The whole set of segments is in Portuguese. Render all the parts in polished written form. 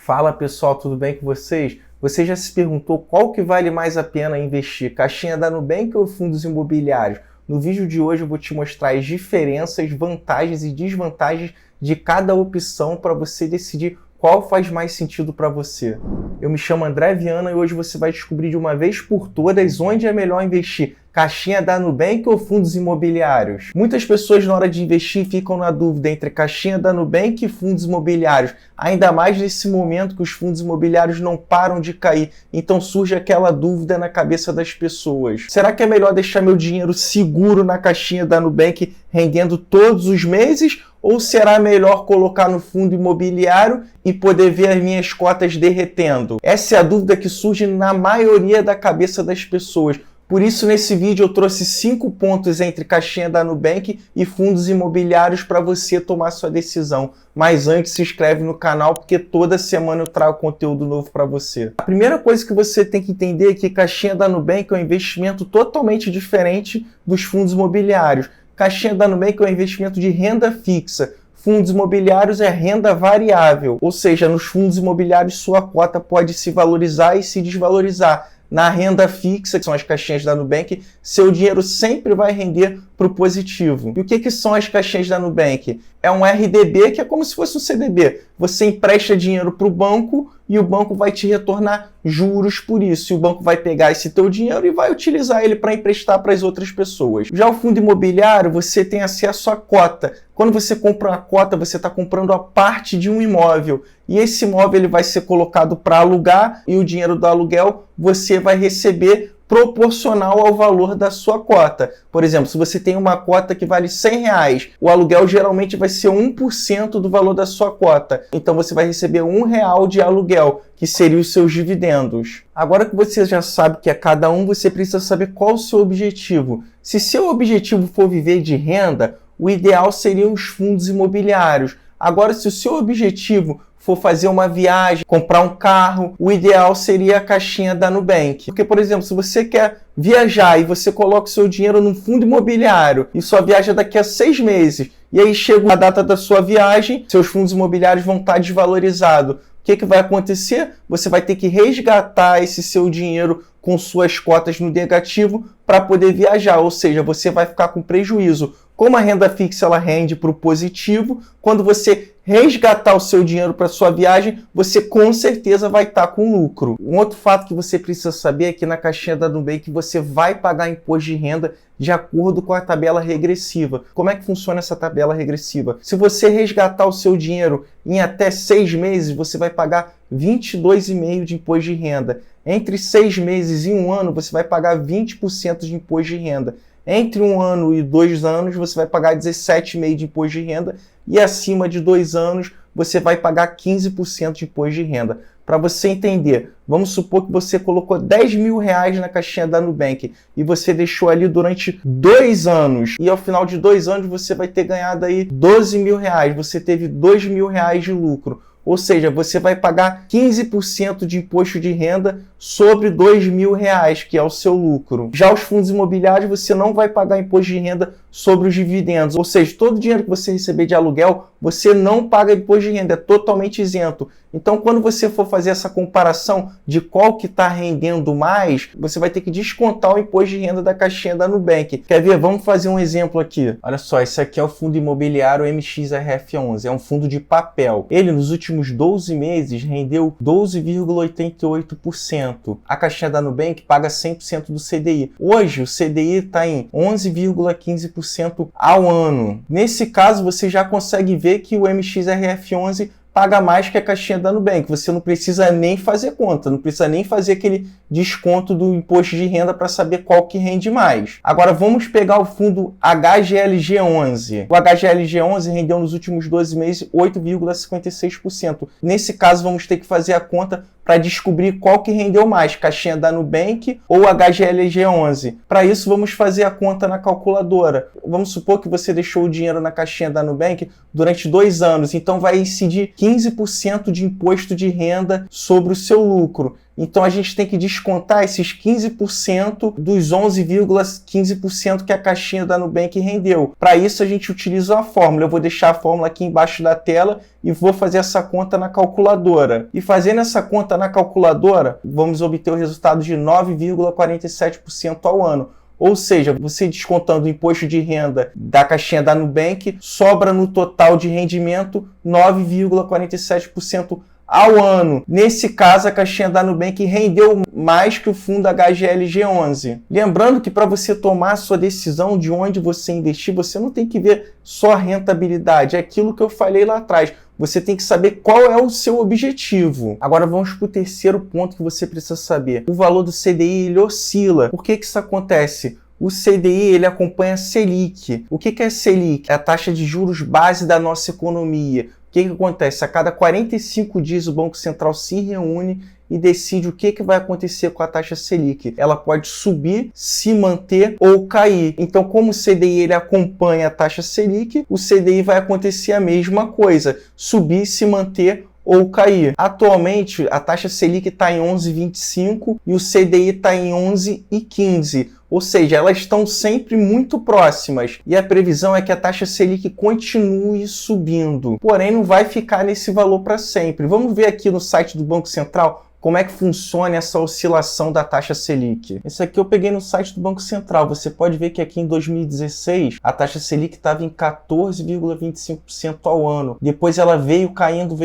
Fala pessoal, tudo bem com vocês? Você já se perguntou qual que vale mais a pena investir, caixinha da Nubank ou fundos imobiliários? No vídeo de hoje eu vou te mostrar as diferenças, vantagens e desvantagens de cada opção para você decidir qual faz mais sentido para você. Eu me chamo André Viana e hoje você vai descobrir de uma vez por todas onde é melhor investir, caixinha da Nubank ou fundos imobiliários. Muitas pessoas na hora de investir ficam na dúvida entre caixinha da Nubank e fundos imobiliários, ainda mais nesse momento que os fundos imobiliários não param de cair, então surge aquela dúvida na cabeça das pessoas. Será que é melhor deixar meu dinheiro seguro na caixinha da Nubank rendendo todos os meses? Ou será melhor colocar no fundo imobiliário e poder ver as minhas cotas derretendo? Essa é a dúvida que surge na maioria da cabeça das pessoas. Por isso, nesse vídeo eu trouxe 5 pontos entre caixinha da Nubank e fundos imobiliários para você tomar sua decisão. Mas antes, se inscreve no canal porque toda semana eu trago conteúdo novo para você. A primeira coisa que você tem que entender é que caixinha da Nubank é um investimento totalmente diferente dos fundos imobiliários. Caixinha da Nubank é um investimento de renda fixa. Fundos imobiliários é renda variável, ou seja, nos fundos imobiliários sua cota pode se valorizar e se desvalorizar. Na renda fixa, que são as caixinhas da Nubank, seu dinheiro sempre vai render para o positivo. E o que são as caixinhas da Nubank? É um RDB, que é como se fosse um CDB. Você empresta dinheiro para o banco e o banco vai te retornar juros por isso. E o banco vai pegar esse teu dinheiro e vai utilizar ele para emprestar para as outras pessoas. Já o fundo imobiliário, você tem acesso à cota. Quando você compra uma cota, você está comprando a parte de um imóvel. E esse imóvel ele vai ser colocado para alugar e o dinheiro do aluguel você vai receber proporcional ao valor da sua cota. Por exemplo, se você tem uma cota que vale R$100, o aluguel geralmente vai ser 1% do valor da sua cota. Então você vai receber R$1 de aluguel, que seriam os seus dividendos. Agora que você já sabe que é cada um, você precisa saber qual o seu objetivo. Se seu objetivo for viver de renda, o ideal seriam os fundos imobiliários. Agora, se o seu objetivo for fazer uma viagem, comprar um carro, o ideal seria a caixinha da Nubank. Porque, por exemplo, se você quer viajar e você coloca o seu dinheiro num fundo imobiliário e só viaja daqui a 6 meses, e aí chega a data da sua viagem, seus fundos imobiliários vão estar desvalorizados. O que vai acontecer? Você vai ter que resgatar esse seu dinheiro com suas cotas no negativo para poder viajar, ou seja, você vai ficar com prejuízo. Como a renda fixa ela rende para o positivo, quando você resgatar o seu dinheiro para sua viagem, você com certeza vai estar com lucro. Um outro fato que você precisa saber é que na caixinha da Nubank você vai pagar imposto de renda de acordo com a tabela regressiva. Como é que funciona essa tabela regressiva? Se você resgatar o seu dinheiro em até 6 meses, você vai pagar 22,5% de imposto de renda. Entre 6 meses e 1 ano, você vai pagar 20% de imposto de renda. Entre 1 ano e 2 anos, você vai pagar 17,5% de imposto de renda e acima de 2 anos, você vai pagar 15% de imposto de renda. Para você entender, vamos supor que você colocou R$10.000 na caixinha da Nubank e você deixou ali durante 2 anos e ao final de 2 anos você vai ter ganhado aí R$12.000, você teve R$2.000 de lucro. Ou seja, você vai pagar 15% de imposto de renda sobre R$2.000, que é o seu lucro. Já os fundos imobiliários, você não vai pagar imposto de renda sobre os dividendos. Ou seja, todo o dinheiro que você receber de aluguel, você não paga imposto de renda, é totalmente isento. Então, quando você for fazer essa comparação de qual que está rendendo mais, você vai ter que descontar o imposto de renda da caixinha da Nubank. Quer ver? Vamos fazer um exemplo aqui. Olha só, esse aqui é o fundo imobiliário MXRF11, é um fundo de papel. Ele, nos últimos 12 meses, rendeu 12,88%. A caixinha da Nubank paga 100% do CDI. Hoje, o CDI está em 11,15% ao ano. Nesse caso, você já consegue ver que o MXRF11 paga mais que a caixinha da Nubank. Você não precisa nem fazer conta, não precisa nem fazer aquele desconto do imposto de renda para saber qual que rende mais. Agora vamos pegar o fundo HGLG11. O HGLG11 rendeu nos últimos 12 meses 8,56%. Nesse caso vamos ter que fazer a conta para descobrir qual que rendeu mais, caixinha da Nubank ou HGLG11. Para isso, vamos fazer a conta na calculadora. Vamos supor que você deixou o dinheiro na caixinha da Nubank durante 2 anos, então vai incidir 15% de imposto de renda sobre o seu lucro. Então a gente tem que descontar esses 15% dos 11,15% que a caixinha da Nubank rendeu. Para isso a gente utiliza uma fórmula. Eu vou deixar a fórmula aqui embaixo da tela e vou fazer essa conta na calculadora. E fazendo essa conta na calculadora, vamos obter o resultado de 9,47% ao ano. Ou seja, você descontando o imposto de renda da caixinha da Nubank, sobra no total de rendimento 9,47% ao ano. Nesse caso, a caixinha da Nubank rendeu mais que o fundo HGLG11. Lembrando que para você tomar a sua decisão de onde você investir, você não tem que ver só a rentabilidade, é aquilo que eu falei lá atrás. Você tem que saber qual é o seu objetivo. Agora vamos para o terceiro ponto que você precisa saber. O valor do CDI ele oscila. Por que isso acontece? O CDI ele acompanha a Selic. O que é a Selic? É a taxa de juros base da nossa economia. O que acontece? A cada 45 dias o Banco Central se reúne e decide o que vai acontecer com a taxa Selic. Ela pode subir, se manter ou cair. Então, como o CDI ele acompanha a taxa Selic, o CDI vai acontecer a mesma coisa, subir, se manter ou cair. Atualmente, a taxa Selic está em 11,25 e o CDI está em 11,15. Ou seja, elas estão sempre muito próximas e a previsão é que a taxa Selic continue subindo. Porém, não vai ficar nesse valor para sempre. Vamos ver aqui no site do Banco Central como é que funciona essa oscilação da taxa Selic. Isso aqui eu peguei no site do Banco Central. Você pode ver que aqui em 2016 a taxa Selic estava em 14,25% ao ano. Depois ela veio caindo.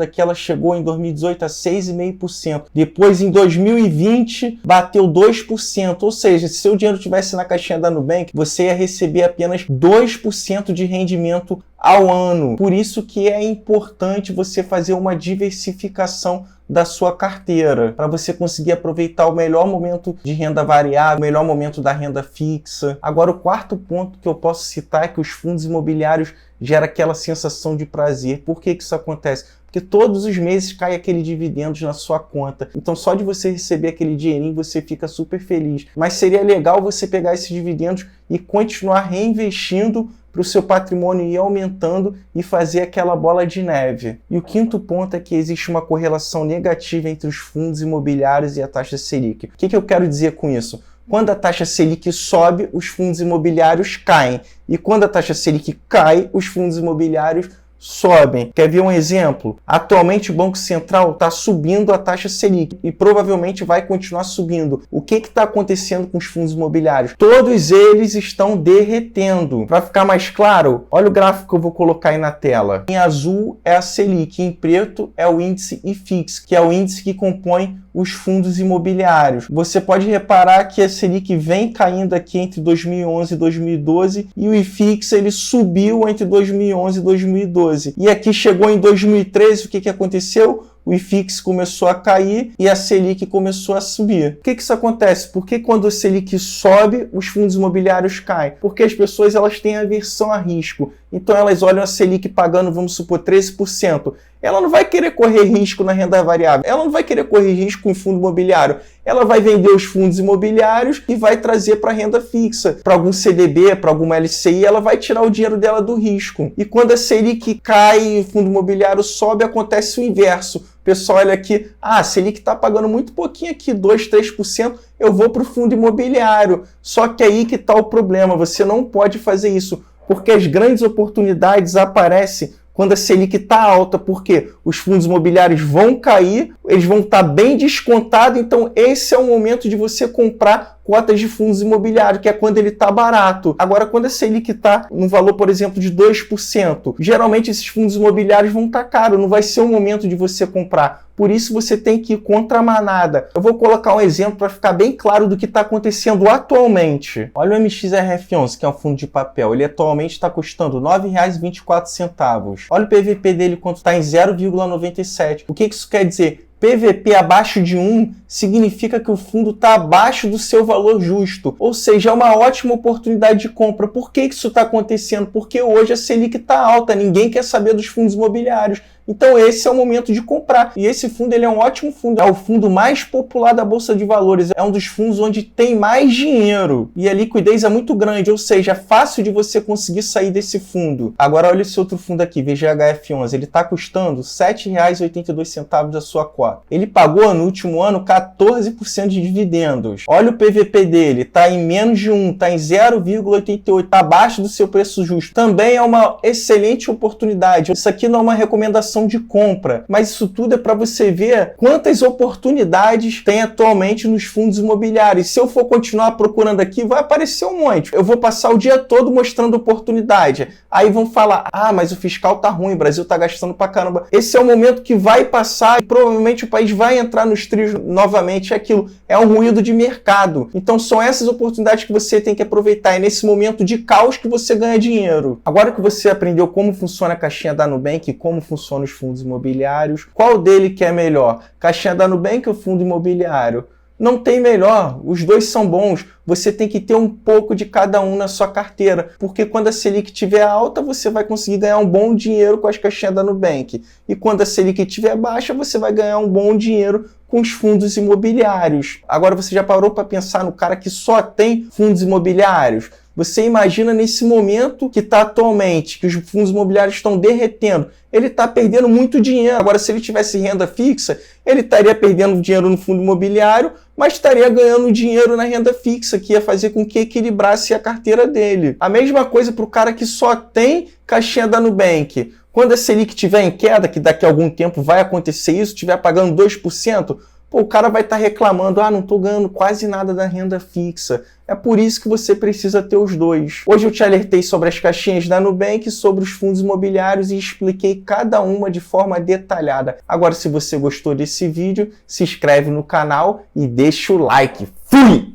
Aqui ela chegou em 2018 a 6,5%. Depois em 2020 bateu 2%. Ou seja, se seu dinheiro estivesse na caixinha da Nubank, você ia receber apenas 2% de rendimento ao ano. Por isso que é importante você fazer uma diversificação da sua carteira, para você conseguir aproveitar o melhor momento de renda variável, o melhor momento da renda fixa. Agora, o quarto ponto que eu posso citar é que os fundos imobiliários geram aquela sensação de prazer. Por que isso acontece? Porque todos os meses cai aquele dividendos na sua conta. Então, só de você receber aquele dinheirinho, você fica super feliz. Mas seria legal você pegar esses dividendos e continuar reinvestindo para o seu patrimônio ir aumentando e fazer aquela bola de neve. E o quinto ponto é que existe uma correlação negativa entre os fundos imobiliários e a taxa Selic. O que eu quero dizer com isso? Quando a taxa Selic sobe, os fundos imobiliários caem. E quando a taxa Selic cai, os fundos imobiliários sobem. Quer ver um exemplo? Atualmente o Banco Central está subindo a taxa Selic e provavelmente vai continuar subindo. O que está acontecendo com os fundos imobiliários? Todos eles estão derretendo. Para ficar mais claro, olha o gráfico que eu vou colocar aí na tela. Em azul é a Selic, em preto é o índice IFIX, que é o índice que compõe os fundos imobiliários. Você pode reparar que a Selic vem caindo aqui entre 2011 e 2012 e o IFIX ele subiu entre 2011 e 2012. E aqui chegou em 2013, o que aconteceu? O IFIX começou a cair e a Selic começou a subir. Por que isso acontece? Porque quando a Selic sobe, os fundos imobiliários caem? Porque as pessoas elas têm aversão a risco. Então elas olham a Selic pagando, vamos supor, 13%. Ela não vai querer correr risco na renda variável. Ela não vai querer correr risco em fundo imobiliário. Ela vai vender os fundos imobiliários e vai trazer para a renda fixa. Para algum CDB, para alguma LCI, ela vai tirar o dinheiro dela do risco. E quando a Selic cai e o fundo imobiliário sobe, acontece o inverso. O pessoal olha aqui, a Selic está pagando muito pouquinho aqui, 2%, 3%, eu vou para o fundo imobiliário. Só que aí que está o problema, você não pode fazer isso, porque as grandes oportunidades aparecem quando a Selic está alta, porque os fundos imobiliários vão cair, eles vão estar bem descontados, então esse é o momento de você comprar cotas de fundos imobiliários, que é quando ele está barato. Agora, quando a Selic está no valor, por exemplo, de 2%, geralmente esses fundos imobiliários vão estar caros, não vai ser o momento de você comprar. Por isso você tem que ir contra a manada. Eu vou colocar um exemplo para ficar bem claro do que está acontecendo atualmente. Olha o MXRF11, que é um fundo de papel. Ele atualmente está custando R$ 9,24. Olha o PVP dele quanto está em 0,97. O que isso quer dizer? PVP abaixo de 1 significa que o fundo está abaixo do seu valor justo, ou seja, é uma ótima oportunidade de compra. Por que isso está acontecendo? Porque hoje a Selic está alta, ninguém quer saber dos fundos imobiliários. Então esse é o momento de comprar. E esse fundo ele é um ótimo fundo. É o fundo mais popular da Bolsa de Valores. É um dos fundos onde tem mais dinheiro. E a liquidez é muito grande, ou seja, é fácil de você conseguir sair desse fundo. Agora olha esse outro fundo aqui, VGHF11. Ele está custando R$ 7,82 a sua cota. Ele pagou no último ano 14% de dividendos. Olha o PVP dele, está em menos de 1, está em 0,88, está abaixo do seu preço justo. Também é uma excelente oportunidade. Isso aqui não é uma recomendação de compra, mas isso tudo é para você ver quantas oportunidades tem atualmente nos fundos imobiliários. Se eu for continuar procurando aqui, vai aparecer um monte. Eu vou passar o dia todo mostrando oportunidade. Aí vão falar, mas o fiscal tá ruim, o Brasil tá gastando pra caramba. Esse é o momento que vai passar e provavelmente o país vai entrar nos trilhos novamente. Aquilo é um ruído de mercado. Então são essas oportunidades que você tem que aproveitar. É nesse momento de caos que você ganha dinheiro. Agora que você aprendeu como funciona a caixinha da Nubank e como funcionam os fundos imobiliários, qual dele que é melhor? Caixinha da Nubank ou fundo imobiliário? Não tem melhor, os dois são bons, você tem que ter um pouco de cada um na sua carteira, porque quando a Selic estiver alta, você vai conseguir ganhar um bom dinheiro com as caixinhas da Nubank, e quando a Selic estiver baixa, você vai ganhar um bom dinheiro com os fundos imobiliários. Agora você já parou para pensar no cara que só tem fundos imobiliários? Você imagina nesse momento que está atualmente, que os fundos imobiliários estão derretendo, ele está perdendo muito dinheiro. Agora, se ele tivesse renda fixa, ele estaria perdendo dinheiro no fundo imobiliário, mas estaria ganhando dinheiro na renda fixa, que ia fazer com que equilibrasse a carteira dele. A mesma coisa para o cara que só tem caixinha da Nubank. Quando a Selic estiver em queda, que daqui a algum tempo vai acontecer isso, estiver pagando 2%, o cara vai estar reclamando, não estou ganhando quase nada da renda fixa. É por isso que você precisa ter os dois. Hoje eu te alertei sobre as caixinhas da Nubank, sobre os fundos imobiliários e expliquei cada uma de forma detalhada. Agora, se você gostou desse vídeo, se inscreve no canal e deixa o like. Fui!